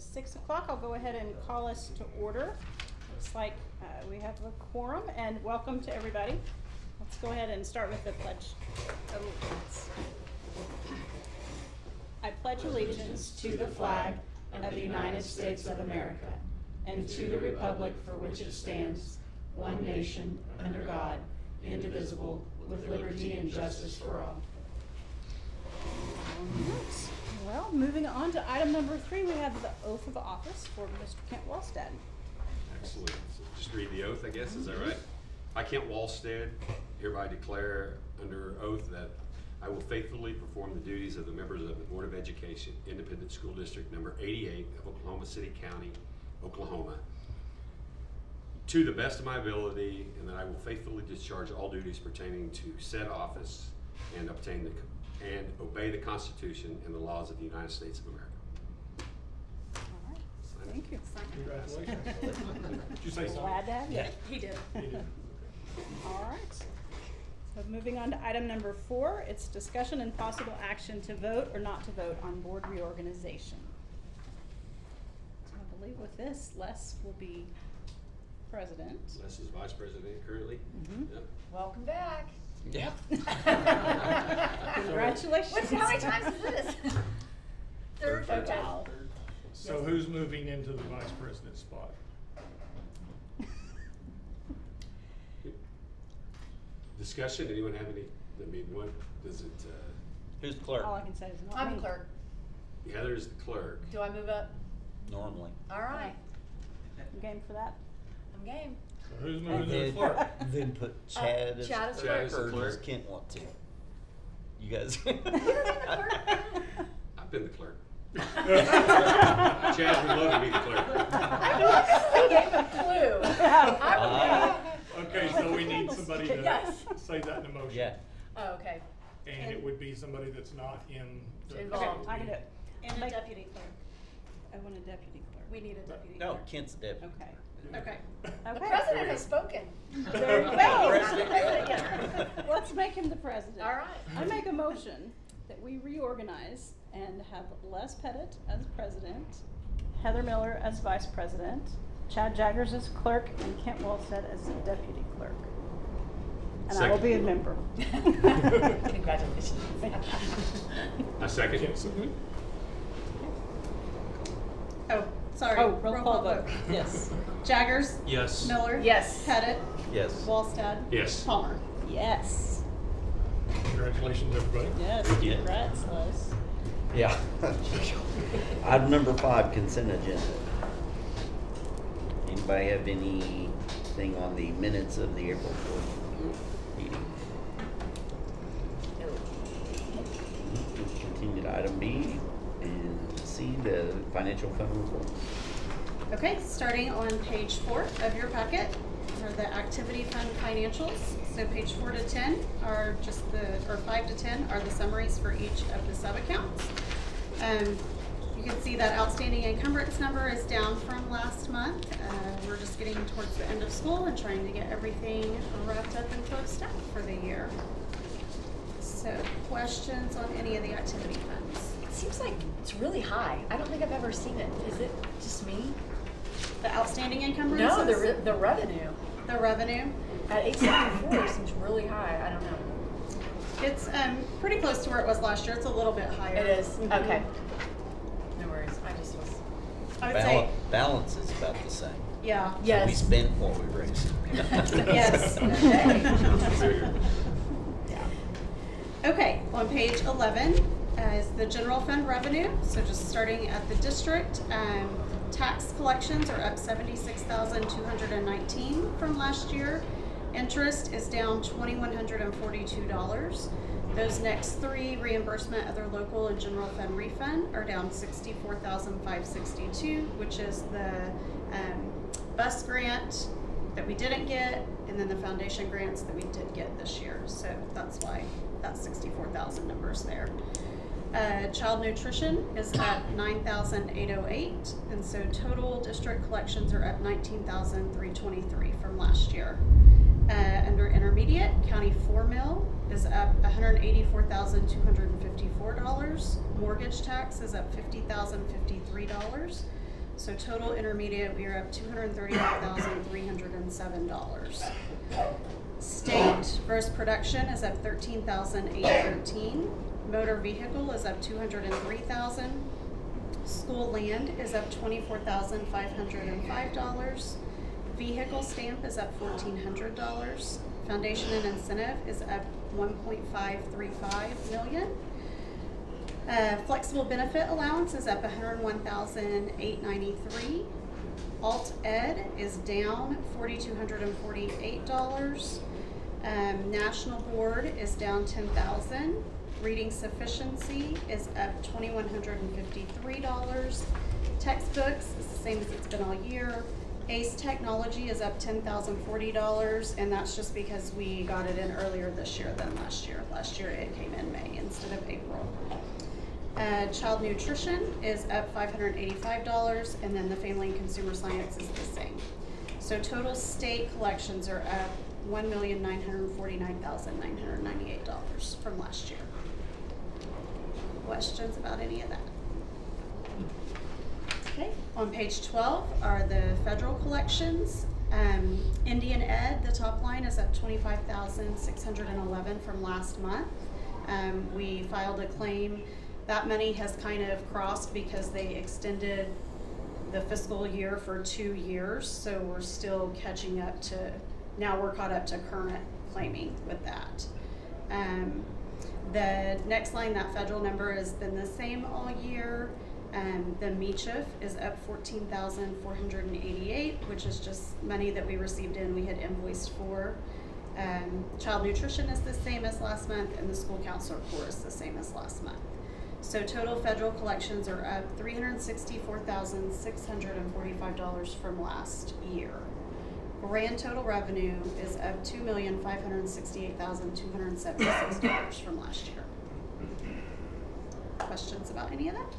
is 6 o'clock. I'll go ahead and call us to order. Looks like we have a quorum, and welcome to everybody. Let's go ahead and start with the Pledge of Allegiance. I pledge allegiance to the flag of the United States of America and to the republic for which it stands, one nation, under God, indivisible, with liberty and justice for all. Right. Well, moving on to item number 3, we have the oath of office for Mr. Kent Wallstad. Excellent. So just read the oath, I guess. Is that right? I, Kent Wallstad, hereby declare under oath that I will faithfully perform the duties of the members of the Board of Education, Independent School District number 88 of Oklahoma City County, Oklahoma, to the best of my ability, and that I will faithfully discharge all duties pertaining to said office and obey the Constitution and the laws of the United States of America. All right. Thank you. Congratulations. Did you say something? Glad to have you. Yeah. He did. You did. All right. So moving on to item number 4, it's discussion and possible action to vote or not to vote on board reorganization. So I believe with this, Les will be president. Les is vice president currently. Mm-hmm. Yep. Welcome back. Yeah. Congratulations. How many times is this? Third. Oh, Okay. wow. So who's moving into the vice president spot? Discussion, anyone have any, what does it, Who's the clerk? All I can say is not I'm me. the clerk. Heather's the clerk. Do I move up? Normally. All right. You game for that? I'm game. So who's moving to the clerk? Then put Chad as Chad as the clerk. clerk, or Clerk. does Kent want to? You guys. I've been the clerk. Chad would love to be the clerk. I gave a clue. Okay, so we need somebody to Yes. say that in a motion. Yeah. Oh, okay. And it would be somebody that's not in the. Involved. I can do it. And a Like- deputy clerk. I want a deputy clerk. We need a deputy No, clerk. Kent's deputy. Okay. Okay. The Okay. president has spoken. There you He's go. not the president yet. Let's make him the president. All right. I make a motion that we reorganize and have Les Pettit as president, Heather Miller as vice president, Chad Jaggers as clerk, and Kent Wallstad as the deputy clerk. And I will be a Second. member. Congratulations. I second. Can't say who? Oh, sorry. Oh, roll call vote. Yes. Jaggers. Yes. Miller. Yes. Pettit. Yes. Wallstad. Yes. Palmer. Yes. Congratulations, everybody. Yes. Yeah. Congrats, Les. Yeah. Item number 5, consent agenda. Anybody have anything on the minutes of the April 4th meeting? Continue to item B and C, the financial fund report. Okay, starting on page 4 of your packet are the activity fund financials. So page 4 to 10 are just or 5 to 10 are the summaries for each of the sub-accounts. You can see that outstanding encumbrance number is down from last month. We're just getting towards the end of school and trying to get everything wrapped up and closed out for the year. So questions on any of the activity funds? It seems like it's really high. I don't think I've ever seen it. Is it just me? The outstanding encumbrances? No, the revenue The revenue. at 874 seems really high. I don't know. It's pretty close to where it was last year. It's a little bit higher. It is. Mhm. Okay. No worries. I just was. I would say, Balance is about the same. yeah. Yes. We spent what we raised. Yes. Okay. Okay, on page 11 is the general fund revenue. So just starting at the district, tax collections are up $76,219 from last year. Interest is down $2,142. Those next 3, reimbursement, other local, and general fund refund, are down $64,562, which is the bus grant that we didn't get, and then the foundation grants that we did get this year. So that's why that 64,000 numbers there. Child nutrition is up 9,808, and so total district collections are up 19,323 from last year. Under intermediate, county 4 mil is up $184,254. Mortgage tax is up $50,053. So total intermediate, we are up $235,307. State gross production is up $13,813. Motor vehicle is up $203,000. School land is up $24,505. Vehicle stamp is up $1,400. Foundation and incentive is up $1.535 million. Flexible benefit allowance is up $101,893. Alt Ed is down $4,248. National Board is down $10,000. Reading sufficiency is up $2,153. Textbooks is the same as it's been all year. ACE Technology is up $10,040, and that's just because we got it in earlier this year than last year. Last year it came in May instead of April. Child nutrition is up $585, and then the family and consumer science is the same. So total state collections are up $1,949,998 from last year. Questions about any of that? Okay, on page 12 are the federal collections. Indian Ed, the top line is up $25,611 from last month. We filed a claim. That money has kind of crossed because they extended the fiscal year for 2 years, so we're still catching up to, now we're caught up to current claiming with that. The next line, that federal number has been the same all year. The MICHF is up $14,488, which is just money that we received in, we had invoiced for. Child nutrition is the same as last month, and the school counselor corps is the same as last month. So total federal collections are up $364,645 from last year. Grand total revenue is up $2,568,276 from last year. Questions about any of that?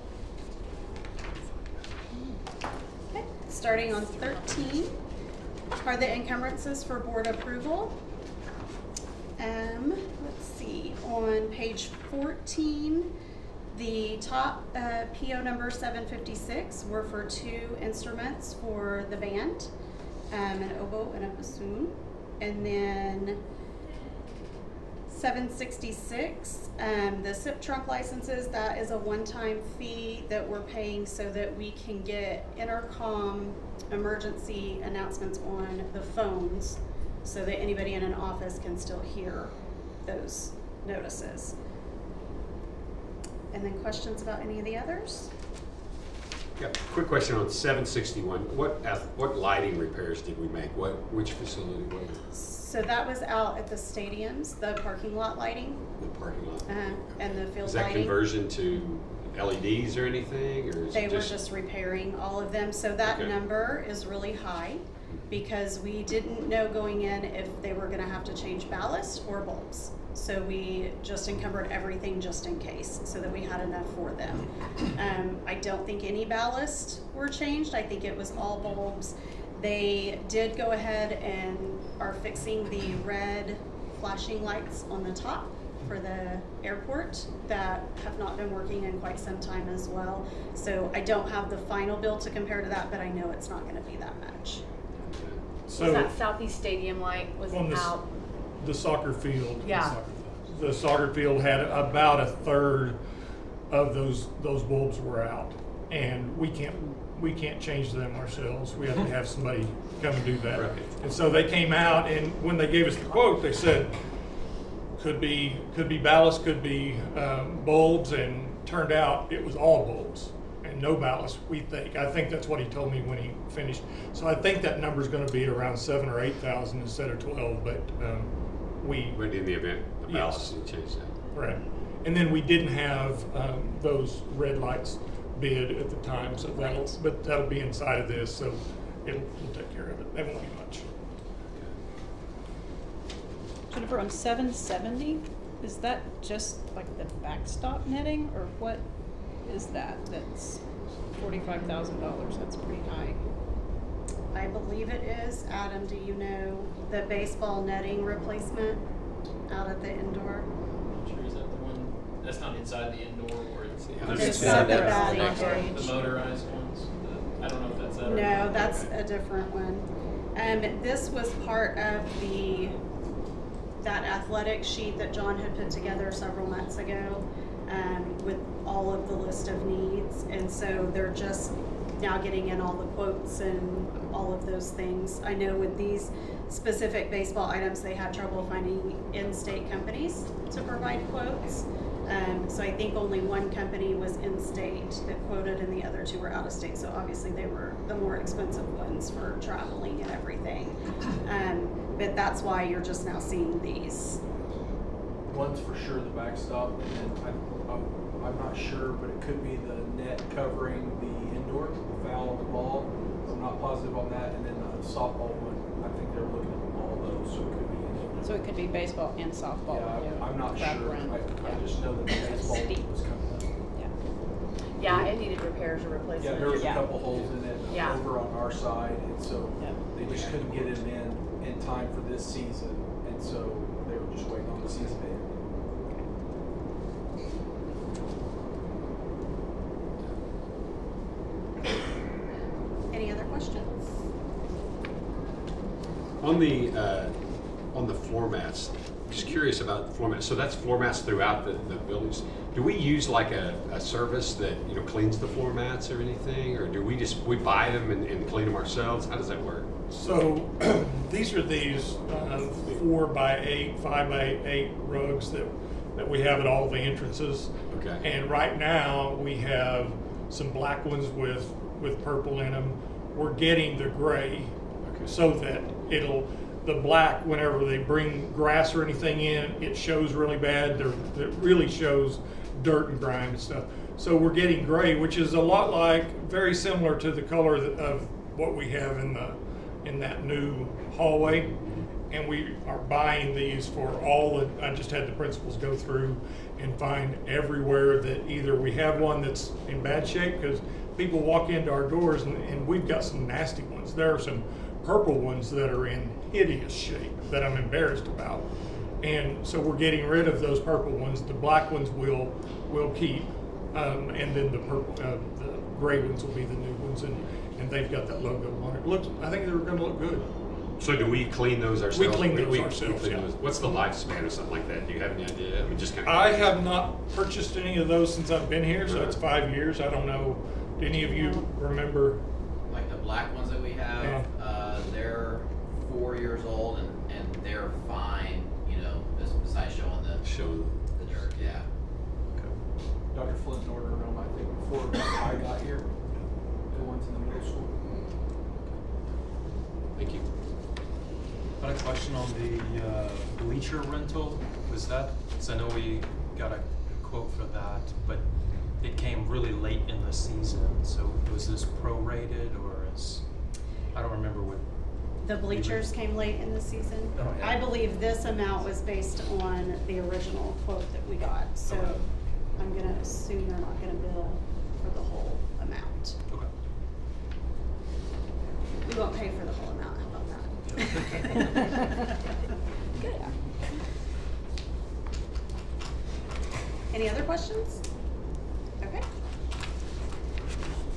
Okay, starting on 13 are the encumbrances for board approval. Let's see, on page 14, the top PO number 756 were for 2 instruments for the band, an oboe and a bassoon. And then 766, the SIP trunk licenses, that is a one-time fee that we're paying so that we can get intercom emergency announcements on the phones so that anybody in an office can still hear those notices. And then questions about any of the others? Yeah, quick question on 761. What lighting repairs did we make? Which facility was it? So that was out at the stadiums, the parking lot lighting, The parking lot. and the field Is that lighting. conversion to LEDs or anything, or is They it were just repairing all of them. So that Okay. number is really high because we didn't know going in if they were gonna have to change ballast or bulbs. So we just encumbered everything just in case so that we had enough for them. I don't think any ballast were changed. I think it was all bulbs. They did go ahead and are fixing the red flashing lights on the top for the airport that have not been working in quite some time as well. So I don't have the final bill to compare to that, but I know it's not gonna be that much. So Was that Southeast Stadium light was on out? the soccer field. Yeah. The soccer field had about a third of those bulbs were out, and we can't change them ourselves. We have to have somebody come and do that. Right. And so they came out, and when they gave us the quote, they said could be ballast, could be bulbs, and turned out it was all bulbs and no ballast. I think that's what he told me when he finished. So I think that number's going to be around 7,000 or 8,000 instead of 12. But But in the event, the Yes. ballast will change that. right. And then we didn't have those red lights bid at the time, so that'll be inside of this, so we'll take care of it. That won't be much. Jennifer, on 770, is that just like the backstop netting, or what is that? That's $45,000. That's pretty high. I believe it is. Adam, do you know the baseball netting replacement out at the indoor? I'm sure, is that the one, that's not inside the indoor or it's Yeah, It's Yeah, not the that's batting the next cage. the motorized ones? I don't know if that's that or No, not. that's Okay. a different one. This was part of that athletic sheet that John had put together several months ago, with all of the list of needs. And so they're just now getting in all the quotes and all of those things. I know with these specific baseball items, they had trouble finding in-state companies to provide quotes. So I think only one company was in-state that quoted and the other two were out-of-state. So obviously they were the more expensive ones for traveling and everything. But that's why you're just now seeing these. One's for sure the backstop, and then I'm not sure, but it could be the net covering the indoor foul on the ball. I'm not positive on that. And then the softball one, I think they're looking at all those, so it could be any. So it could be baseball and softball. Yeah, I'm not sure. Wraparound. I just know that the baseball Steep. was coming up. Yeah, it needed repairs or replacement. Yeah, there was a Yeah. couple holes in it Yeah. over on our side, and so Yep. they just couldn't get it in time for this season, and so they were just waiting on the season to end. Any other questions? On the floor mats, just curious about the floor mats. So that's floor mats throughout the buildings. Do we use like a service that, you know, cleans the floor mats or anything? Or do we buy them and clean them ourselves? How does that work? So these are 4x8, 5x8 rugs that we have at all the entrances. Okay. And right now we have some black ones with purple in them. We're getting the gray so that the black, whenever they bring grass or anything in, it shows really bad. It really shows dirt and grime and stuff. So we're getting gray, which is a lot very similar to the color of what we have in that new hallway. And we are buying these for I just had the principals go through and find everywhere that either we have one that's in bad shape, because people walk into our doors and we've got some nasty ones. There are some purple ones that are in hideous shape that I'm embarrassed about. And so we're getting rid of those purple ones. The black ones we'll keep, and then the gray ones will be the new ones, and they've got that logo on it. I think they're going to look good. So do we clean those ourselves? We clean those ourselves, clean yeah. those. What's the lifespan or something like that? Do you have any idea? I mean, just kind of. I have not purchased any of those since I've been here, so it's Right. 5 years. I don't know. Do any of you remember? Like the black ones that we have, Yeah. they're 4 years old and they're fine, you know, besides showing the dirt, yeah. Dr. Flint ordered them, I think, before I got here. The ones in the middle school. Thank you. I had a question on the bleacher rental. Was that, because I know we got a quote for that, but it came really late in the season. So was this prorated or I don't remember what. The bleachers came late in the season. Oh, yeah. I believe this amount was based on the original quote that we got. So Okay. I'm gonna assume they're not gonna bill for the whole amount. Okay. We won't pay for the whole amount, how about that? Good. Any other questions? Okay.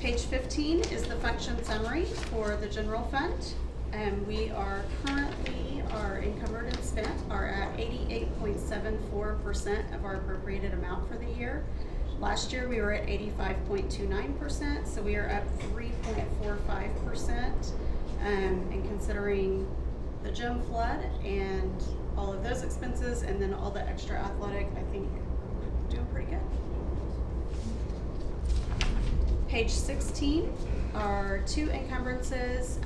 Page 15 is the function summary for the general fund. We are currently, our encumbered and spent are at 88.74% of our appropriated amount for the year. Last year we were at 85.29%, so we are up 3.45%. And considering the gym flood and all of those expenses and then all the extra athletic, I think we're doing pretty good. Page 16 are 2 encumbrances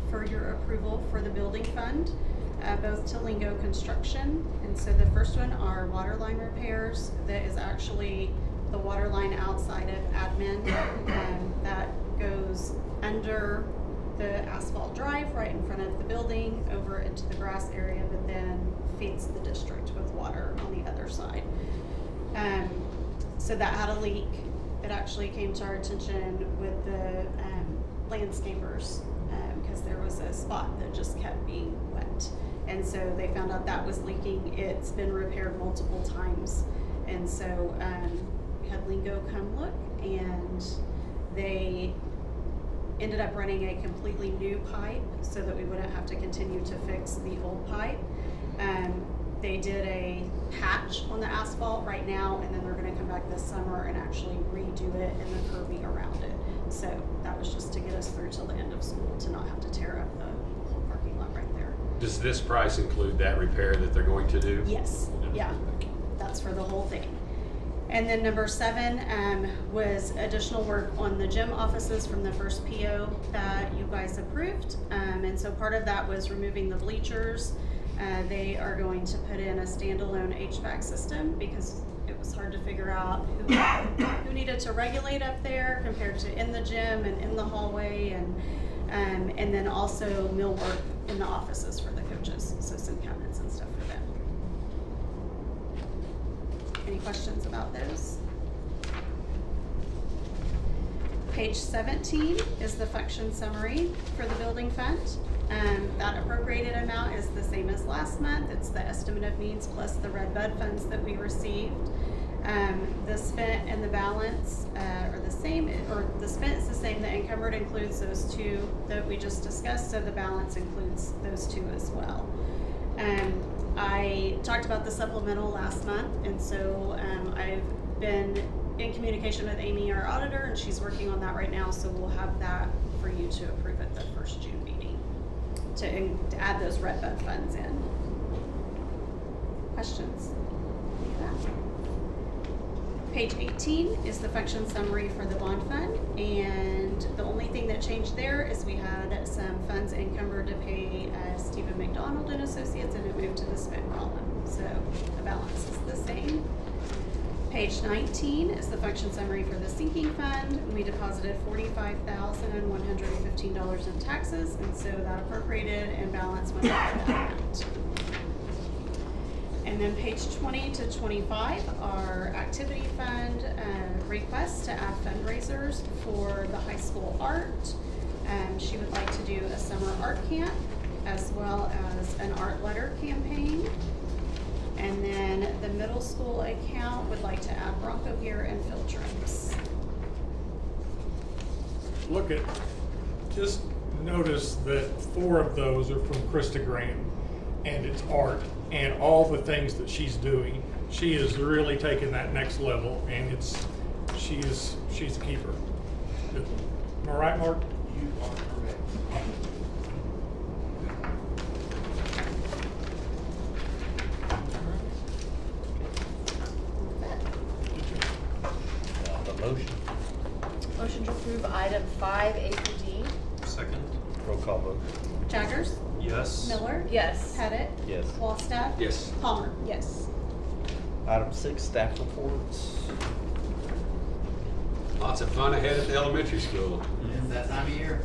for your approval for the building fund, both to Lingo Construction. And so the first one are water line repairs. That is actually the water line outside of admin that goes under the asphalt drive right in front of the building over into the grass area, but then feeds the district with water on the other side. So that had a leak. It actually came to our attention with the landscapers because there was a spot that just kept being wet. And so they found out that was leaking. It's been repaired multiple times. And so we had Lingo come look, and they ended up running a completely new pipe so that we wouldn't have to continue to fix the old pipe. They did a patch on the asphalt right now, and then they're gonna come back this summer and actually redo it and the curbing around it. So that was just to get us through till the end of school, to not have to tear up the whole parking lot right there. Does this price include that repair that they're going to do? Yes, yeah, that's for the whole thing. And then number 7 was additional work on the gym offices from the first PO that you guys approved. And so part of that was removing the bleachers. They are going to put in a standalone HVAC system because it was hard to figure out who needed to regulate up there compared to in the gym and in the hallway, and then also millwork in the offices for the coaches, so some cabinets and stuff for them. Any questions about those? Page 17 is the function summary for the building fund. That appropriated amount is the same as last month. It's the estimate of needs plus the red bud funds that we received. The spent and the balance are the same, or the spent is the same. The encumbered includes those two that we just discussed, so the balance includes those two as well. I talked about the supplemental last month, and so I've been in communication with Amy, our auditor, and she's working on that right now, so we'll have that for you to approve at the first June meeting to add those red bud funds in. Questions? Yeah. Page 18 is the function summary for the bond fund, and the only thing that changed there is we had some funds encumbered to pay Stephen McDonald and Associates, and it moved to the spent column, so the balance is the same. Page 19 is the function summary for the sinking fund. We deposited $45,115 in taxes, and so that appropriated and balance went up by that amount. And then page 20 to 25 are activity fund requests to add fundraisers for the high school art. She would like to do a summer art camp as well as an art letter campaign. And then the middle school account would like to add Bronco gear and field trips. Look at, just notice that 4 of those are from Krista Graham, and it's art, and all the things that she's doing. She is really taking that next level, and she's a keeper. Am I right, Mark? You are correct. The motion. Motion to approve item 5, A through D. Second? Roll call vote. Jaggers, Yes. Miller, Yes. Pettit, Yes. Wallstaff, Yes. Palmer. Yes. Item 6, staff reports. Lots of fun ahead at the elementary school. It's that time of year.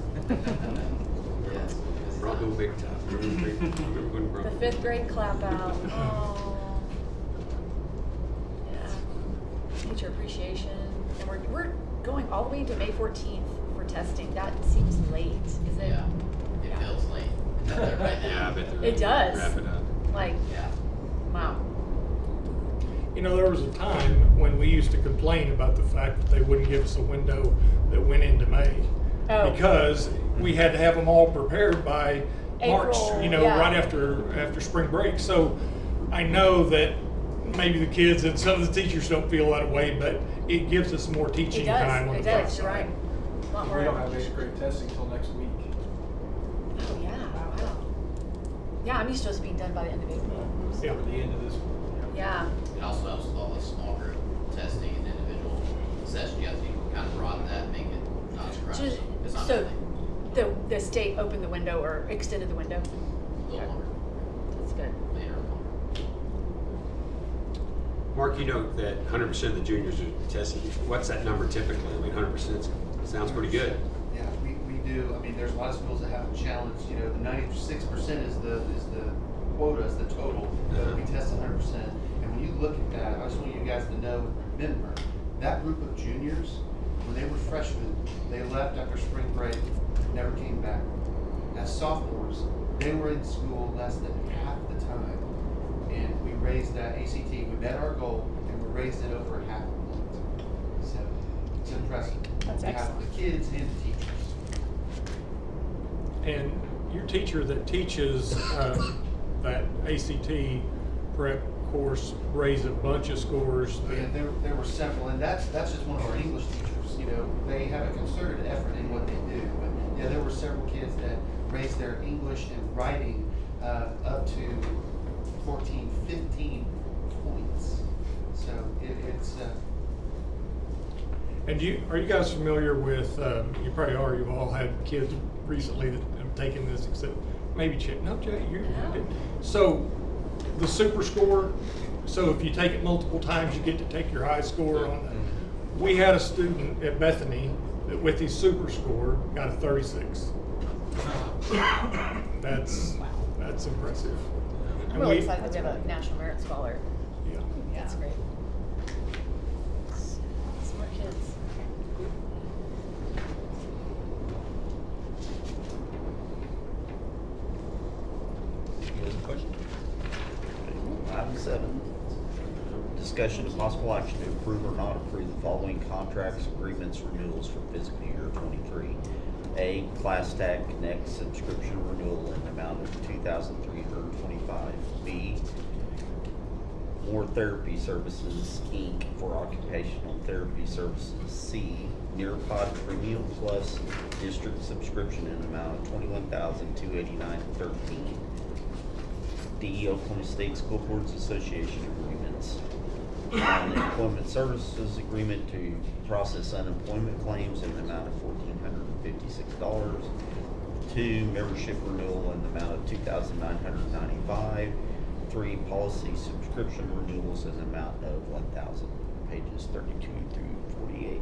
Yes. Bronco big time. Remember when The Bronco? 5th grade clap out. Oh. Yeah. Teacher appreciation. And we're going all the way to May 14th for testing. That seems late, is it? Yeah, it feels late. It's up there right Yeah, I now. bet they're. It does. Wrap it up. Like, Yeah. wow. You know, there was a time when we used to complain about the fact that they wouldn't give us a window that went into May. Oh. Because we had to have them all prepared by March, April, you know, yeah. right after spring break. So I know that maybe the kids and some of the teachers don't feel that way, but it gives us more teaching It does. time on It the front does. You're right. side. A lot We more. don't have 8th grade testing till next week. Oh, yeah. Wow. Yeah, I'm used to us being done by the end of April. Yeah. For the end of this one. Yeah. It also helps with all the small group testing and individual sessions. You have to kind of broaden that, make it not scratch. So, It's not so that the state opened the window or extended the window. big. A little longer, That's good. later or longer. Mark, you note that 100% of the juniors are tested. What's that number typically? I mean, 100% sounds pretty good. Yeah, we do. I mean, there's a lot of schools that have a challenge. You know, the 96% is the quota, is the total. We test 100%. And when you look at that, I just want you guys to know, remember, that group of juniors, when they were freshmen, they left after spring break, never came back. As sophomores, they were in school less than half the time. And we raised that ACT, we met our goal, and we raised it over half a point. So it's impressive. That's On behalf of excellent. the kids and the teachers. And your teacher that teaches that ACT prep course raised a bunch of scores. Yeah, there were several, and that's just one of our English teachers. You know, they have a concerted effort in what they do. But yeah, there were several kids that raised their English and writing up to 14, 15 points. So it's. And are you guys familiar with? You probably are. You've all had kids recently that have taken this, except maybe Jay. No, Jay, you did. So the super score. So if you take it multiple times, you get to take your high score on that. We had a student at Bethany that, with his super score, got a 36. That's impressive. I'm And really we- excited that we have a national merit scholar. Yeah. That's great. Smart kids. Any other questions? Item 7, discussion of possible action to approve or not approve the following contracts, agreements, renewals for fiscal year 23. A, Class Tag Connect subscription renewal in the amount of $2,325. B, More Therapy Services, Inc. for occupational therapy services. C, Nearpod Premium Plus district subscription in the amount of $21,289.13. D, Oklahoma State School Boards Association agreements. An employment services agreement to process unemployment claims in the amount of $1,456. 2, membership renewal in the amount of $2,995. 3, policy subscription renewals in the amount of $1,000. Pages 32 through 48.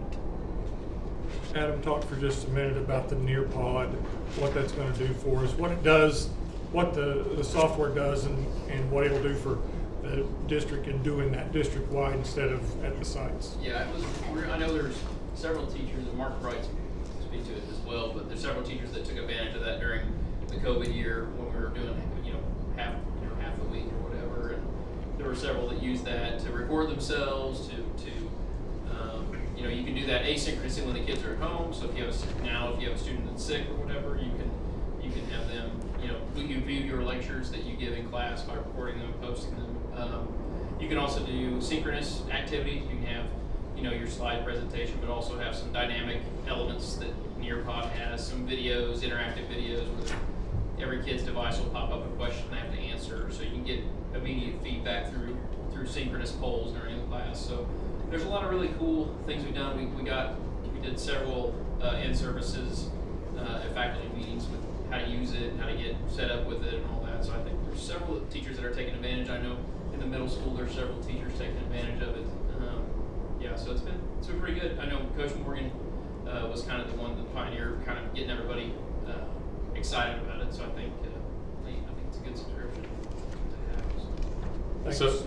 Adam talked for just a minute about the Nearpod, what that's going to do for us, what it does, what the software does, and what it'll do for the district in doing that district-wide instead of at the sites. Yeah, I know there's several teachers, and Mark Wright speak to it as well, but there's several teachers that took advantage of that during the COVID year when we were doing, half the week or whatever, and there were several that used that to record themselves, you can do that asynchronously when the kids are at home. So if you have a student that's sick or whatever, you can have them, you view your lectures that you give in class by recording them, posting them. You can also do synchronous activities. You can have, your slide presentation, but also have some dynamic elements that Nearpod has, some videos, interactive videos, where every kid's device will pop up a question they have to answer, so you can get immediate feedback through synchronous polls during the class. So there's a lot of really cool things we've done. We did several in-services at faculty meetings with how to use it, how to get set up with it, and all that. So I think there's several teachers that are taking advantage. I know in the middle school there's several teachers taking advantage of it. So it's been pretty good. I know Coach Morgan was kind of the one, the pioneer, kind of getting everybody excited about it. So I think it's a good subscription to have. So,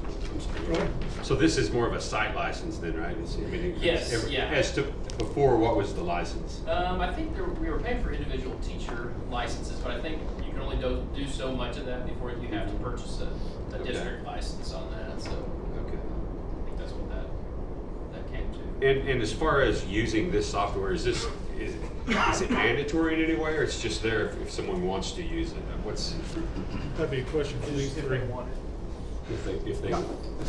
so this is more of a site license then, right? Yes, yeah. As to before, what was the license? I think we were paying for individual teacher licenses, but I think you can only do so much of that before you have to purchase a district license on that. So Okay. I think that's what that came to. And as far as using this software, is it mandatory in any way, or it's just there if someone wants to use it? That'd be a question for these If three. they want it. If they It's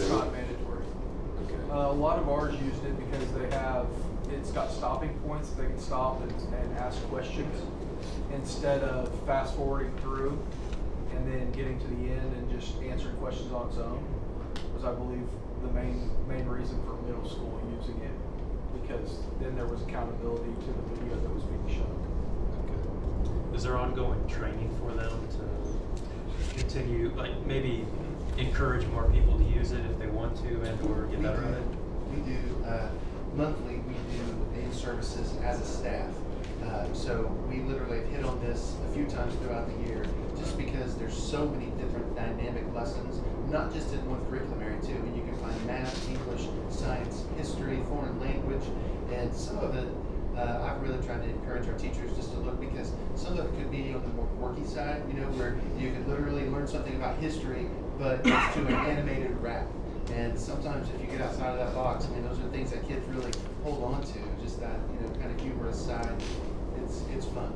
not mandatory. Okay. A lot of ours used it because it's got stopping points. They can stop and ask questions instead of fast forwarding through and then getting to the end and just answering questions on its own. Was, I believe, the main reason for middle school using it, because then there was accountability to the video that was being shown. Is there ongoing training for them to continue, like maybe encourage more people to use it if they want to and or get better at it? We do monthly. We do in-services as a staff. So we literally have hit on this a few times throughout the year, just because there's so many different dynamic lessons, not just in one curriculum area too. I mean, you can find math, English, science, history, foreign language, and some of it I've really tried to encourage our teachers just to look, because some of it could be on the more quirky side, where you could literally learn something about history, but it's to an animated rap. And sometimes if you get outside of that box, those are things that kids really hold on to, just that, kind of humorous side. It's fun.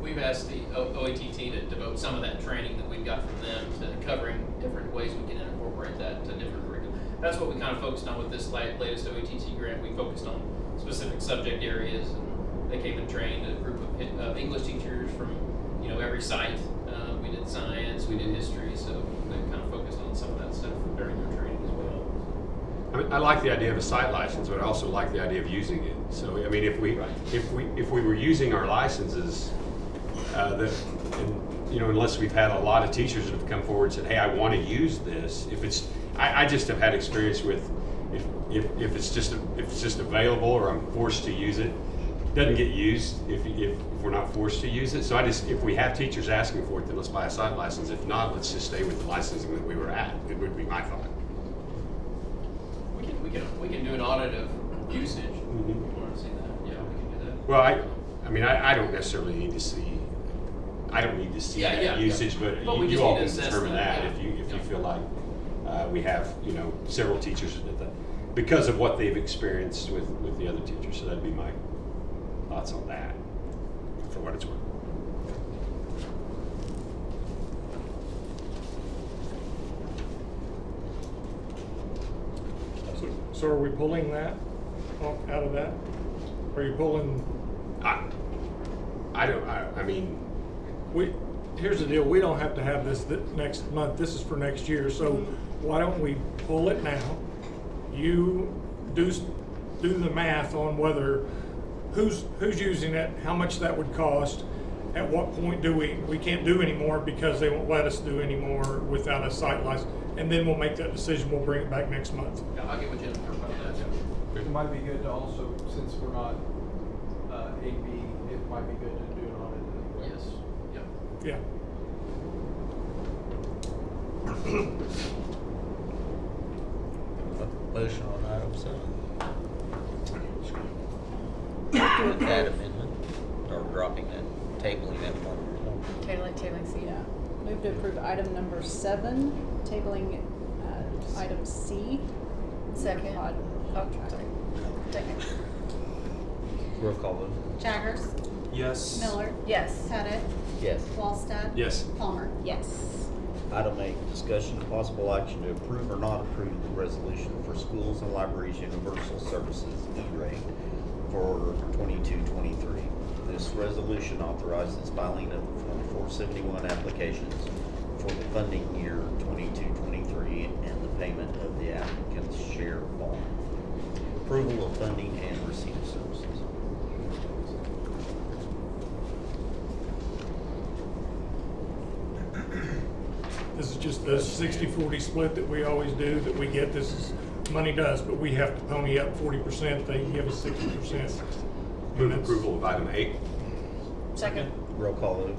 we've asked the OATT to devote some of that training that we've got from them to covering different ways we can incorporate that to different curriculum. That's what we kind of focused on with this latest OATT grant. We focused on specific subject areas, and they came and trained a group of English teachers from every site. We did science, we did history, so they kind of focused on some of that stuff during their training as well. I mean, I like the idea of a site license, but I also like the idea of using it. So, I mean, if we were using our licenses, unless we've had a lot of teachers that have come forward and said, "Hey, I want to use this." I just have had experience with if it's just available or I'm forced to use it. Doesn't get used if we're not forced to use it. So if we have teachers asking for it, then let's buy a site license. If not, let's just stay with the licensing that we were at. It would be my thought. We can do an audit of usage. If you want to see that, yeah, we can do that. Well, I don't necessarily need to see. I don't need to see that usage, but we you just all need can to assess determine that, that yeah. if you feel like we have several teachers because of what they've experienced with the other teachers. So that'd be my thoughts on that, for what it's worth. So are we pulling that out of that? Are you pulling? I mean, Here's the deal, we don't have to have this next month, this is for next year, so why don't we pull it now? You do the math on whether, who's using it, how much that would cost, at what point do we can't do anymore because they won't let us do anymore without a site license, and then we'll make that decision, we'll bring it back next month. Yeah, I'll get with Jennifer about that. It might be good to also, since we're not AB, it might be good to do an audit anyway. Yes. Yep. Yeah. Motion on item 7. With that amendment, or dropping that, tabling that one. Tabling C. Yeah. Move to approve item number 7, tabling item C. Second. Odd Oh, contract. sorry. Second. Roll call vote. Jaggers. Yes. Miller. Yes. Pettit. Yes. Wallstad. yes. Palmer. Yes. Item 8, discussion and possible action to approve or not approve the resolution for schools and libraries universal services E-rate for 22-23. This resolution authorizes filing of Form 471 applications for the funding year 22-23 and the payment of the applicant's share bond. Approval of funding and receipt of services. This is just the 60-40 split that we always do, that we get, this is, money does, but we have to pony up 40%, they give us 60%. Move approval of item 8. Second. Roll call vote.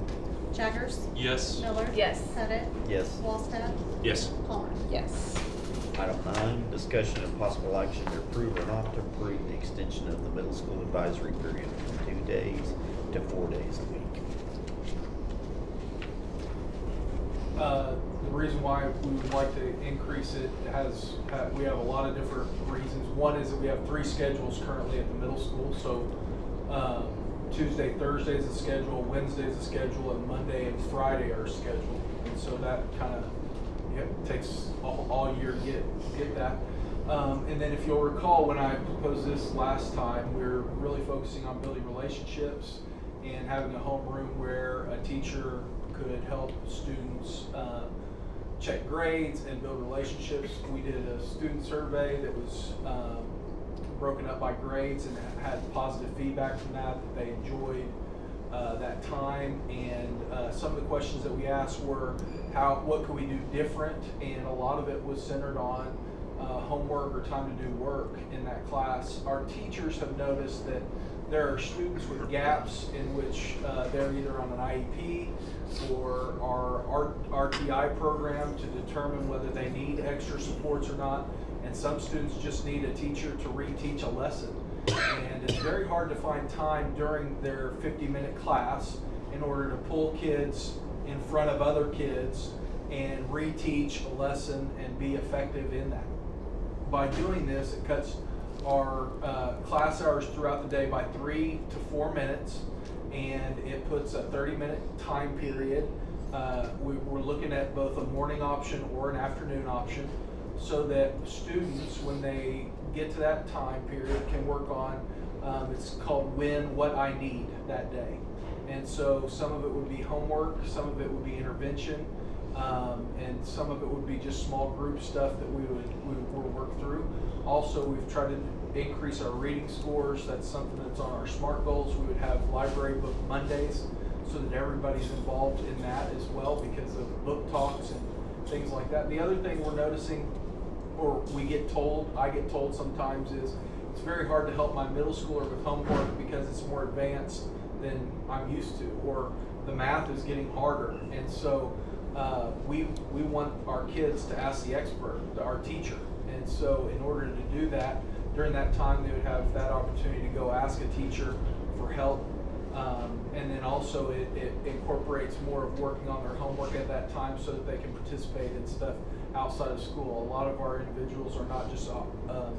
Jaggers. Yes. Miller. Yes. Pettit. Yes. Wallstad. Yes. Palmer. Yes. Item 9, discussion and possible action to approve or not to approve the extension of the middle school advisory period from 2 days to 4 days a week. The reason why we would like to increase it we have a lot of different reasons. One is that we have 3 schedules currently at the middle school, so Tuesday, Thursday is a schedule, Wednesday is a schedule, and Monday and Friday are scheduled. And so that kind of takes all year to get that. And then if you'll recall, when I proposed this last time, we were really focusing on building relationships and having a homeroom where a teacher could help students check grades and build relationships. We did a student survey that was broken up by grades and had positive feedback from that they enjoyed that time. And some of the questions that we asked were, what could we do different? And a lot of it was centered on homework or time to do work in that class. Our teachers have noticed that there are students with gaps in which they're either on an IEP or our RTI program to determine whether they need extra supports or not. And some students just need a teacher to reteach a lesson. And it's very hard to find time during their 50-minute class in order to pull kids in front of other kids and reteach a lesson and be effective in that. By doing this, it cuts our class hours throughout the day by 3 to 4 minutes, and it puts a 30-minute time period. We're looking at both a morning option or an afternoon option, so that students, when they get to that time period, can work on, it's called What I Need that day. And so some of it would be homework, some of it would be intervention, and some of it would be just small group stuff that we would work through. Also, we've tried to increase our reading scores. That's something that's on our SMART goals. We would have library book Mondays so that everybody's involved in that as well because of book talks and things like that. The other thing we're noticing, or I get told sometimes, is it's very hard to help my middle schooler with homework because it's more advanced than I'm used to, or the math is getting harder. And so we want our kids to ask the expert, our teacher. And so in order to do that, during that time they would have that opportunity to go ask a teacher for help. And then also it incorporates more of working on their homework at that time so that they can participate in stuff outside of school. A lot of our individuals are not just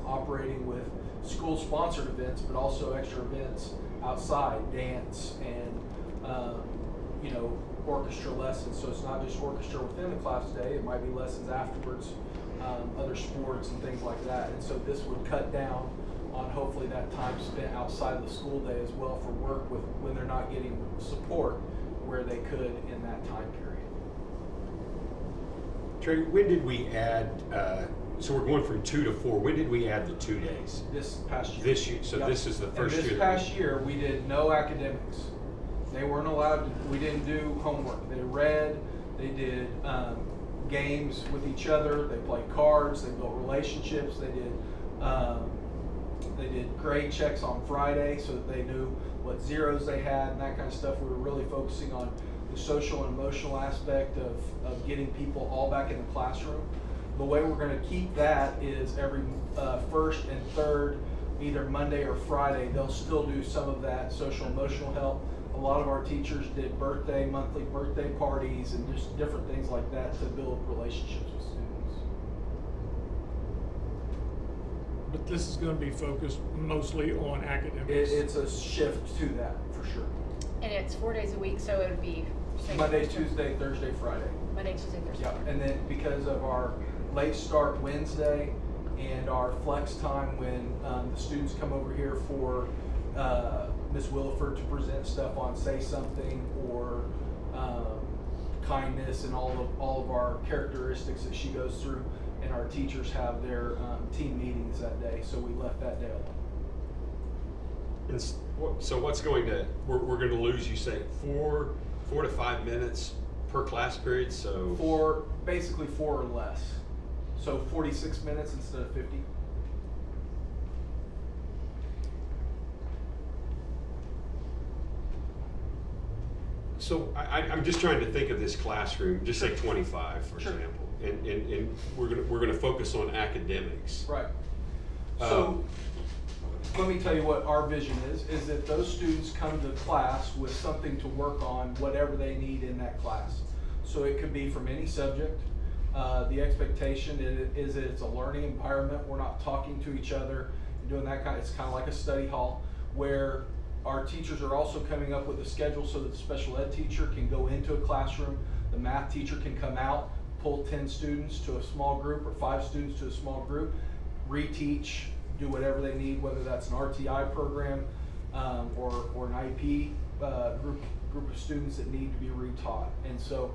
operating with school-sponsored events, but also extra events outside, dance and orchestra lessons. So it's not just orchestra within the class day, it might be lessons afterwards, other sports and things like that. And so this would cut down on hopefully that time spent outside of the school day as well for work with when they're not getting support where they could in that time period. Trey, when did we add, so we're going from 2 to 4, when did we add the 2 days? This past year. This year, so Yep. this is the first year. And this past year, we did no academics. They weren't allowed to, we didn't do homework. They read, they did games with each other, they played cards, they built relationships, they did grade checks on Friday so that they knew what zeros they had and that kind of stuff. We were really focusing on the social and emotional aspect of getting people all back in the classroom. The way we're going to keep that is every first and third, either Monday or Friday, they'll still do some of that social emotional help. A lot of our teachers did monthly birthday parties and just different things like that to build relationships with students. But this is going to be focused mostly on academics. It's a shift to that for sure. And it's 4 days a week, so it would be Monday, Tuesday, Thursday, Friday. Monday, Tuesday, Thursday. Yep, and then because of our late start Wednesday and our flex time when the students come over here for Ms. Williford to present stuff on Say Something or kindness and all of our characteristics that she goes through, and our teachers have their team meetings that day, so we left that day alone. So what's going to, we're going to lose, you say, 4 to 5 minutes per class period, so? Basically 4 or less. So 46 minutes instead of 50. So I'm just trying to think of this classroom, just say 25, for Sure. example, and we're gonna focus on academics. Right. So let me tell you what our vision is that those students come to class with something to work on, whatever they need in that class. So it could be from any subject. The expectation is that it's a learning environment. We're not talking to each other and doing that it's kind of like a study hall where our teachers are also coming up with a schedule so that the special ed teacher can go into a classroom, the math teacher can come out, pull 10 students to a small group or 5 students to a small group, reteach, do whatever they need, whether that's an RTI program or an IEP group of students that need to be retaught. And so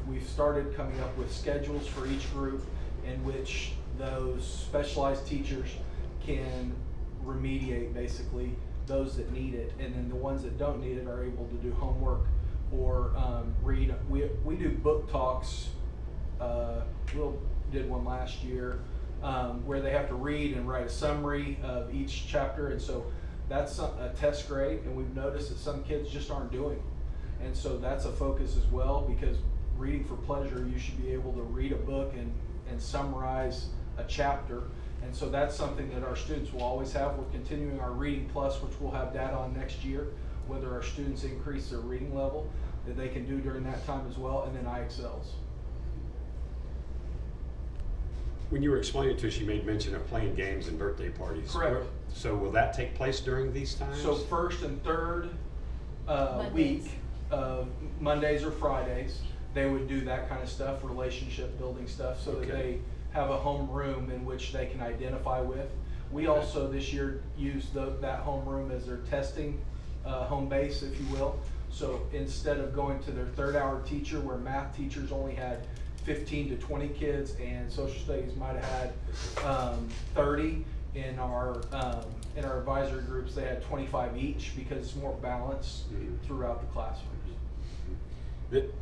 we've started coming up with schedules for each group in which those specialized teachers can remediate basically those that need it, and then the ones that don't need it are able to do homework or read. We do book talks. Will did one last year where they have to read and write a summary of each chapter, and so that's a test grade, and we've noticed that some kids just aren't doing it. And so that's a focus as well, because reading for pleasure, you should be able to read a book and summarize a chapter. And so that's something that our students will always have. We're continuing our Reading Plus, which we'll have data on next year, whether our students increase their reading level that they can do during that time as well, and then IXLs. When you were explaining to us, you made mention of playing games and birthday parties. Correct. So will that take place during these times? So first and third Mondays. week, Mondays or Fridays, they would do that kind of stuff, relationship building stuff, so that Okay. they have a home room in which they can identify with. We also this year used that home room as their testing home base, if you will. So instead of going to their third hour teacher where math teachers only had 15 to 20 kids and social studies might have had 30, in our advisory groups they had 25 each, because it's more balanced throughout the classrooms.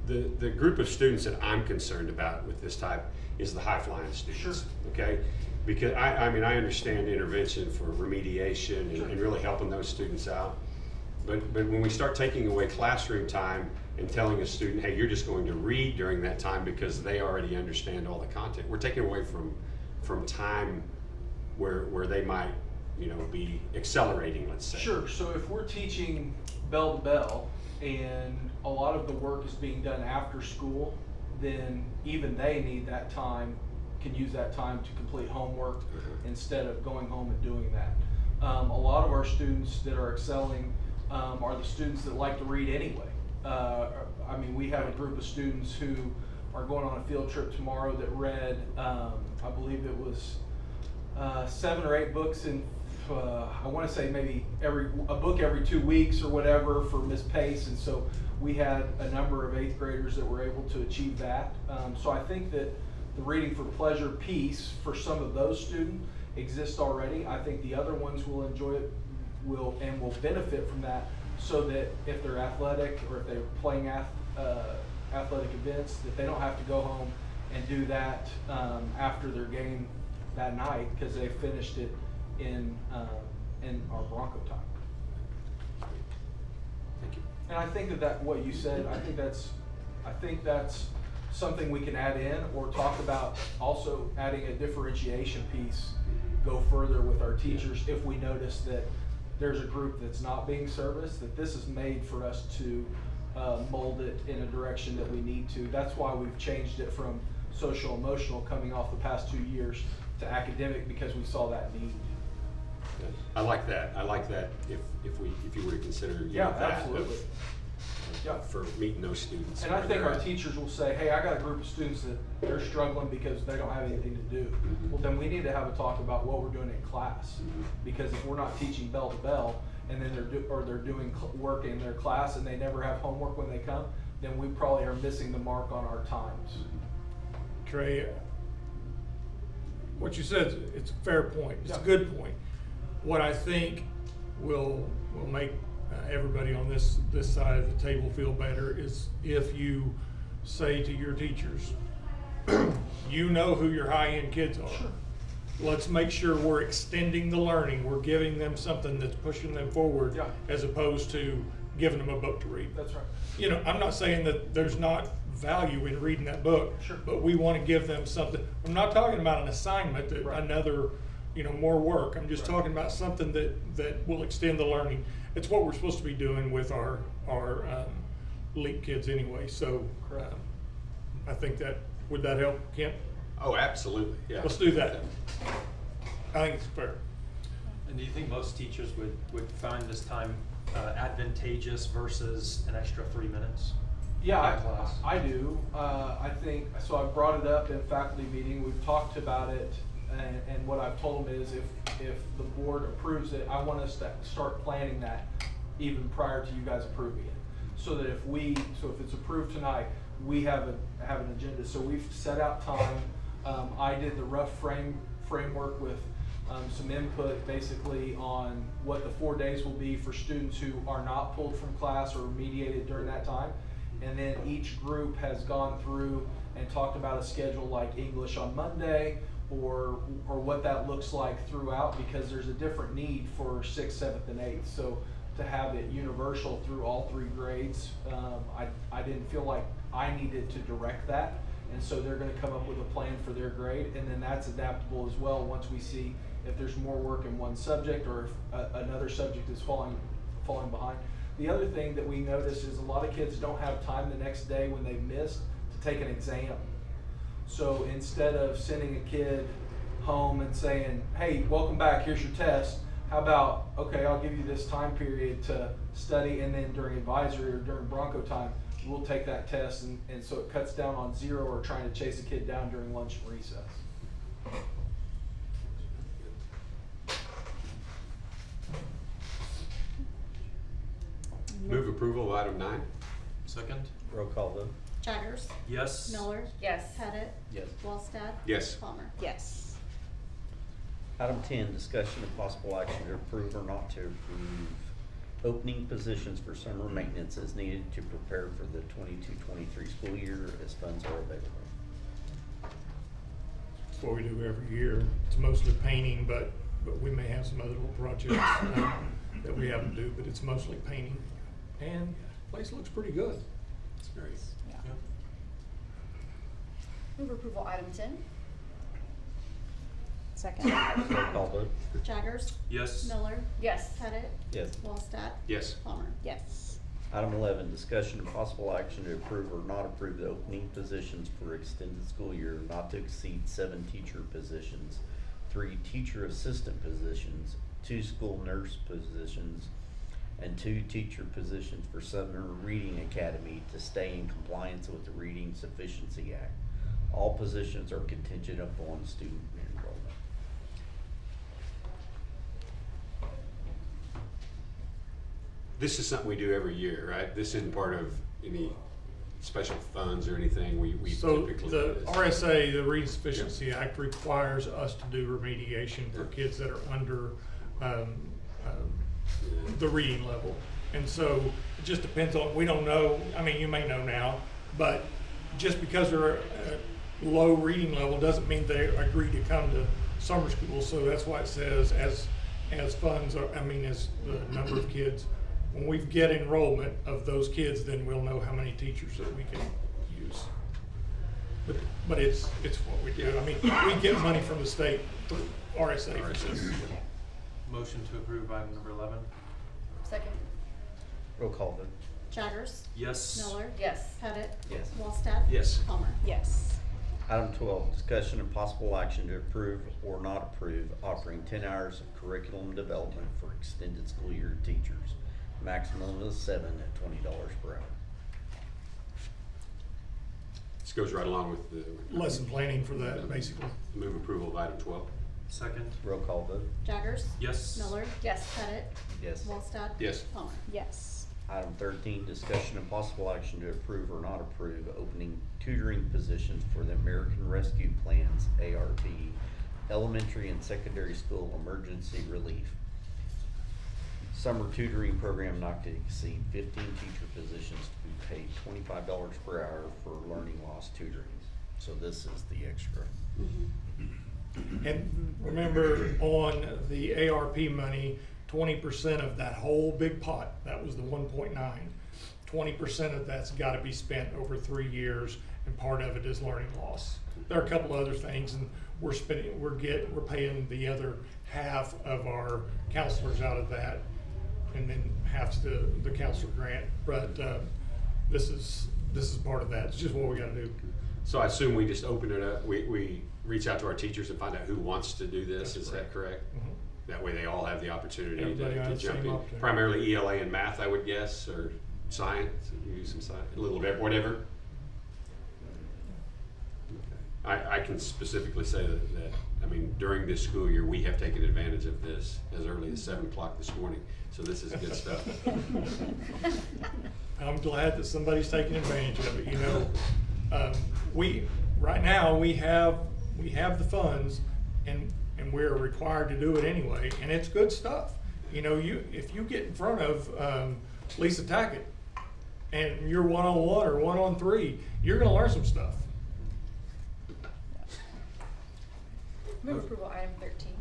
The group of students that I'm concerned about with this type is the high-flying students. Sure. Okay? Because I mean, I understand intervention for remediation and really helping those students out. But when we start taking away classroom time and telling a student, hey, you're just going to read during that time because they already understand all the content, we're taking away from time where they might, you know, be accelerating, let's say. Sure, so if we're teaching bell to bell and a lot of the work is being done after school, then even they need that time, can use that time to complete homework instead of going home and doing that. A lot of our students that are excelling are the students that like to read anyway. I mean, we have a group of students who are going on a field trip tomorrow that read, I believe it was 7 or 8 books in, I want to say maybe a book every 2 weeks or whatever for Miss Pace, and so we had a number of 8th graders that were able to achieve that. So I think that the reading for pleasure piece for some of those students exists already. I think the other ones will enjoy it, will benefit from that, so that if they're athletic or if they're playing athletic events, that they don't have to go home and do that after their game that night, because they finished it in our Bronco time. Thank you. And I think that what you said, I think that's something we can add in or talk about, also adding a differentiation piece, go further with our teachers if we notice that there's a group that's not being serviced, that this is made for us to mold it in a direction that we need to. That's why we've changed it from social emotional coming off the past 2 years to academic, because we saw that need. I like that. I like that if you were to consider, you Yeah, know, that absolutely. Yeah. for meeting those students. And I where think they're our at. teachers will say, hey, I got a group of students that they're struggling because they don't have anything to do. Well, then we need to have a talk about what we're doing in class. Because if we're not teaching bell to bell, and then they're doing work in their class and they never have homework when they come, then we probably are missing the mark on our times. Trey, what you said, it's a fair point. It's a Yeah. good point. What I think will make everybody on this side of the table feel better is if you say to your teachers, you know who your high-end kids are. Sure. Let's make sure we're extending the learning. We're giving them something that's pushing them forward, Yeah. as opposed to giving them a book to read. That's right. You know, I'm not saying that there's not value in reading that book, Sure. but we want to give them something. I'm not talking about an assignment, that Right. another, you know, more work. I'm just Right. talking about something that will extend the learning. It's what we're supposed to be doing with our LEAP kids anyway. So Correct. I think would that help, Kent? Oh, absolutely. Yeah. Let's do that. I think it's fair. And do you think most teachers would find this time advantageous versus an extra 3 minutes? Yeah, in class? I do. I think, so I brought it up in faculty meeting, we've talked about it, and what I've told them is if the board approves it, I want us to start planning that even prior to you guys approving it. So that if it's approved tonight, we have an agenda. So we've set out time. I did the rough framework with some input basically on what the 4 days will be for students who are not pulled from class or mediated during that time. And then each group has gone through and talked about a schedule like English on Monday, or what that looks like throughout, because there's a different need for 6th, 7th, and 8th. So to have it universal through all 3 grades, I didn't feel like I needed to direct that. And so they're gonna come up with a plan for their grade, and then that's adaptable as well once we see if there's more work in one subject or if another subject is falling behind. The other thing that we notice is a lot of kids don't have time the next day when they've missed to take an exam. So instead of sending a kid home and saying, hey, welcome back, here's your test, how about, okay, I'll give you this time period to study, and then during advisory or during Bronco time, we'll take that test, and so it cuts down on zero or trying to chase a kid down during lunch and recess. Move approval of item 9. Second? Roll call vote. Jaggers. Yes. Miller. Yes. Pettit. Yes. Wallstad. Yes. Palmer. Yes. Item 10, discussion of possible action to approve or not to approve opening positions for summer maintenance as needed to prepare for the 22-23 school year as funds are available. That's what we do every year. It's mostly painting, but we may have some other little projects that we have to do, but it's mostly painting. And the place looks pretty good. It's very, Yeah. Yeah. Move approval item 10. Second. Roll call vote. Jaggers. Yes. Miller. Yes. Pettit. Yes. Wallstad. yes. Palmer. Yes. Item 11, discussion and possible action to approve or not approve the opening positions for extended school year not to exceed 7 teacher positions, 3 teacher assistant positions, 2 school nurse positions, and 2 teacher positions for Summer Reading Academy to stay in compliance with the Reading Sufficiency Act. All positions are contingent upon student enrollment. This is something we do every year, right? This isn't part of any special funds or anything. We So typically the do this. RSA, the Reading Sufficiency Act, requires us to do remediation for kids that are under the reading level. And so it just depends on, we don't know, I mean, you may know now, but just because they're at low reading level doesn't mean they agree to come to summer school. So that's why it says as funds are, I mean, as the number of kids, when we get enrollment of those kids, then we'll know how many teachers that we can use. But it's what we do. I mean, we get money from the state through RSA for this. Motion to approve item number 11? Second. Roll call vote. Jaggers. Yes. Miller. Yes. Pettit. Yes. Wallstad. Yes. Palmer. Yes. Item 12, discussion and possible action to approve or not approve offering 10 hours of curriculum development for extended school year teachers. Maximum of 7 at $20 per hour. This goes right along with the Lesson planning for that, basically. move approval of item 12. Second? Roll call vote. Jaggers. Yes. Miller. Yes. Pettit. Yes. Wallstad. Yes. Palmer. Yes. Item 13, discussion and possible action to approve or not approve opening tutoring positions for the American Rescue Plan's ARP Elementary and Secondary School Emergency Relief Summer Tutoring Program not to exceed 15 teacher positions to be paid $25 per hour for learning loss tutoring. So this is the extra. And remember, on the ARP money, 20% of that whole big pot, that was the 1.9. 20% of that's gotta be spent over 3 years, and part of it is learning loss. There are a couple other things, and we're paying the other half of our counselors out of that, and then half's the counselor grant. But this is part of that. It's just what we gotta do. So I assume we just open it up, we reach out to our teachers and find out who wants to do this, That's is that correct? Mhm. That way they all have the opportunity Everybody to has the jump same in. opportunity. Primarily ELA and math, I would guess, or science, use some science, a little bit, whatever. I can specifically say that, I mean, during this school year, we have taken advantage of this as early as 7 o'clock this morning, so this is good stuff. I'm glad that somebody's taking advantage of it, you know. Right now, we have the funds, and we're required to do it anyway, and it's good stuff. You know, if you get in front of Lisa Tackett, and you're 1-on-1 or 1-on-3, you're gonna learn some stuff. Move approval item 13.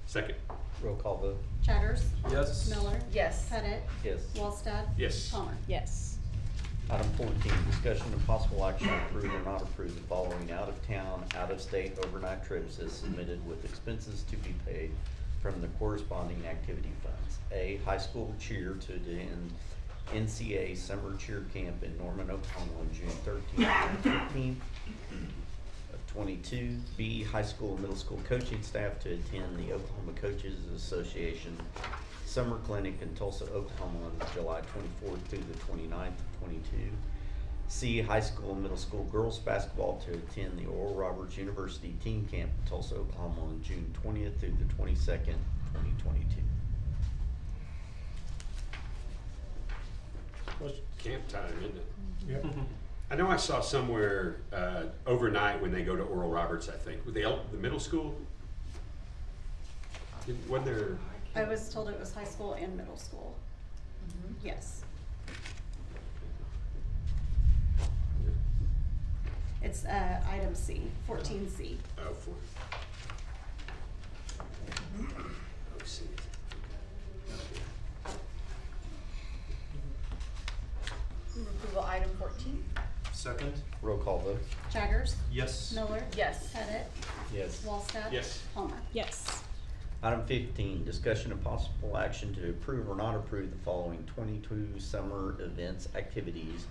Second. Roll call vote. Jaggers. Yes. Miller. Yes. Pettit. Yes. Wallstad. Yes. Palmer. Yes. Item 14, discussion and possible action to approve or not approve the following out-of-town, out-of-state overnight trips as submitted with expenses to be paid from the corresponding activity funds. A, high school cheer to attend NCA Summer Cheer Camp in Norman, Oklahoma on June 13th and 15th of 22. B, high school and middle school coaching staff to attend the Oklahoma Coaches Association Summer Clinic in Tulsa, Oklahoma on July 24th through the 29th of 22. C, high school and middle school girls basketball to attend the Oral Roberts University Team Camp in Tulsa, Oklahoma on June 20th through the 22nd, 2022. Camp time, isn't it? Yep. I know I saw somewhere overnight when they go to Oral Roberts, I think, with the middle school. Wasn't there? I was told it was high school and middle school. Yes. It's item C, 14C. Oh, for. Oh, see. Move approval item 14. Second? Roll call vote. Jaggers. Yes. Miller. Yes. Pettit. Yes. Wallstad. Yes. Palmer. Yes. Item 15, discussion of possible action to approve or not approve the following 22 summer events activities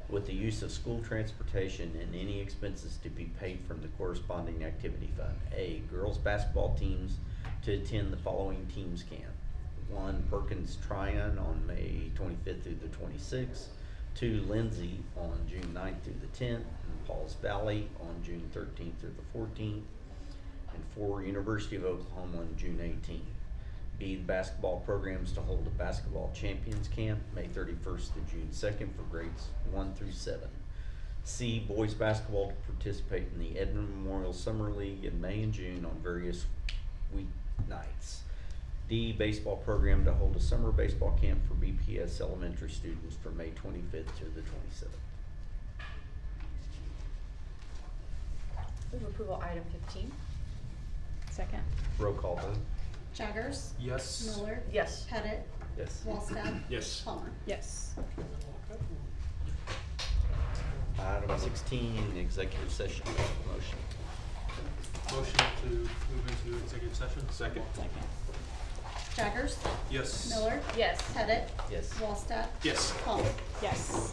with the use of school transportation and any expenses to be paid from the corresponding activity fund. A, girls basketball teams to attend the following teams camp. 1, Perkins Tryon on May 25th through the 26th. 2, Lindsay on June 9th through the 10th. And Pauls Valley on June 13th through the 14th. And 4, University of Oklahoma on June 18th. B, the basketball programs to hold a basketball champions camp May 31st to June 2nd for grades 1 through 7. C, boys basketball to participate in the Edmond Memorial Summer League in May and June on various weeknights. D, baseball program to hold a summer baseball camp for BPS elementary students from May 25th to the 27th. Move approval item 15. Second. Roll call vote. Jaggers. Yes. Miller. Yes. Pettit. Yes. Wallstad. Yes. Palmer. Yes. Item 16, executive session motion. Motion to move into executive session? Second. Jaggers. Yes. Miller. Yes. Pettit. Yes. Wallstad. Yes. Palmer. Yes.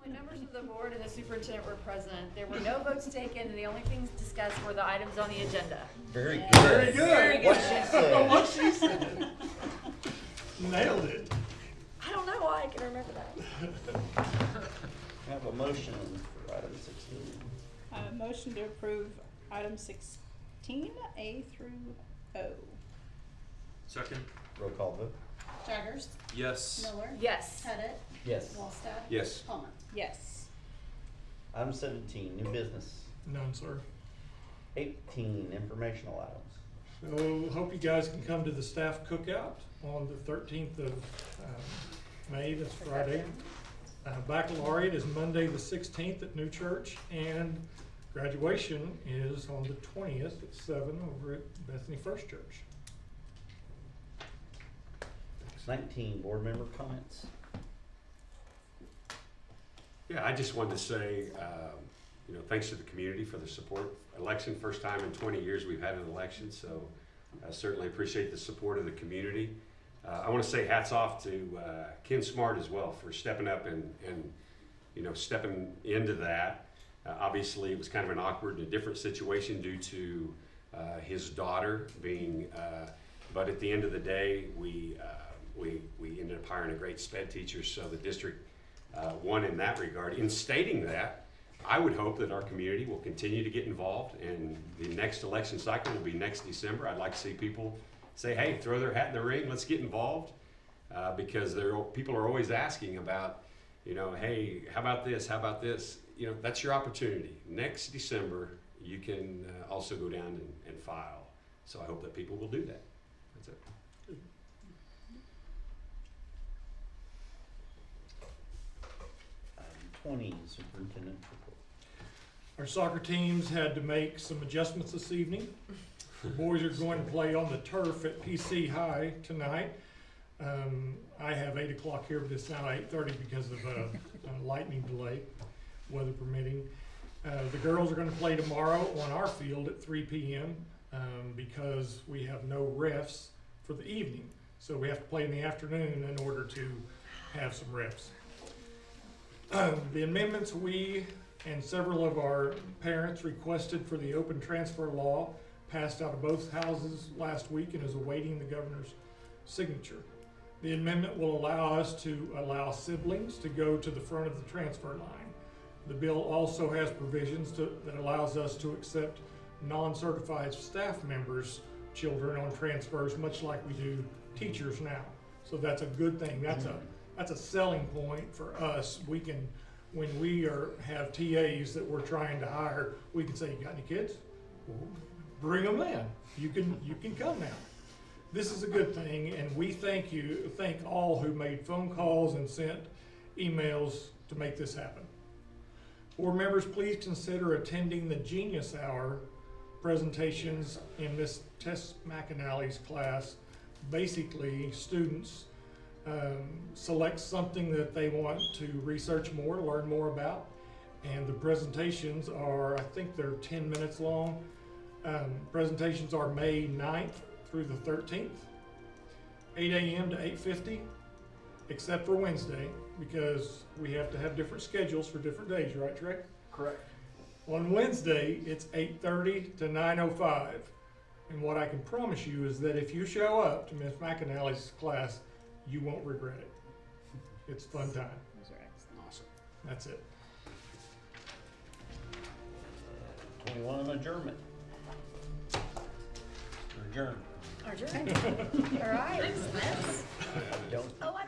The members of the board and the superintendent were present. There were no votes taken, and the only things discussed were the items on the agenda. Very Yeah. good. Very good. Very good. What she said. What she said. Nailed it. I don't know why I can remember that. I have a motion for item 16. Motion to approve item 16, A through O. Second? Roll call vote. Jaggers. Yes. Miller. Yes. Pettit. Yes. Wallstad. Yes. Palmer. Yes. Item 17, new business. None, sir. 18, informational items. So hope you guys can come to the staff cookout on the 13th of May, that's Friday. Baccalaureate is Monday the 16th at New Church, and graduation is on the 20th at 7 over at Bethany First Church. 19, board member comments. Yeah, I just wanted to say, thanks to the community for the support. Election, first time in 20 years we've had an election, so I certainly appreciate the support of the community. I want to say hats off to Ken Smart as well for stepping up and stepping into that. Obviously, it was kind of an awkward and a different situation due to his daughter being, but at the end of the day, we ended up hiring a great sped teacher, so the district won in that regard. In stating that, I would hope that our community will continue to get involved, and the next election cycle will be next December. I'd like to see people say, hey, throw their hat in the ring, let's get involved, because people are always asking about, hey, how about this, how about this? That's your opportunity. Next December, you can also go down and file. So I hope that people will do that. That's it. Item 20, superintendent report. Our soccer teams had to make some adjustments this evening. The boys are going to play on the turf at PC High tonight. I have 8 o'clock here, but it's now 8:30 because of a lightning delay, weather permitting. The girls are going to play tomorrow on our field at 3 p.m. Because we have no refs for the evening. So we have to play in the afternoon in order to have some refs. The amendments we and several of our parents requested for the open transfer law passed out of both houses last week and is awaiting the governor's signature. The amendment will allow us to allow siblings to go to the front of the transfer line. The bill also has provisions that allows us to accept non-certified staff members' children on transfers, much like we do teachers now. So that's a good thing. That's a selling point for us. We can, when we have TAs that we're trying to hire, we can say, you got any kids? Well, bring them in. You can come now. This is a good thing, and we thank all who made phone calls and sent emails to make this happen. Board members, please consider attending the Genius Hour presentations in Miss Tess McAnally's class. Basically, students select something that they want to research more, learn more about, and the presentations are, I think they're 10 minutes long. Presentations are May 9th through the 13th, 8 a.m. to 8:50, except for Wednesday, because we have to have different schedules for different days, right, Trey? Correct. On Wednesday, it's 8:30 to 9:05. And what I can promise you is that if you show up to Miss McAnally's class, you won't regret it. It's a fun time. Those are excellent. Awesome. That's it. 21, adjournment. Adjourned. Adjourned. All right. Don't. Oh, I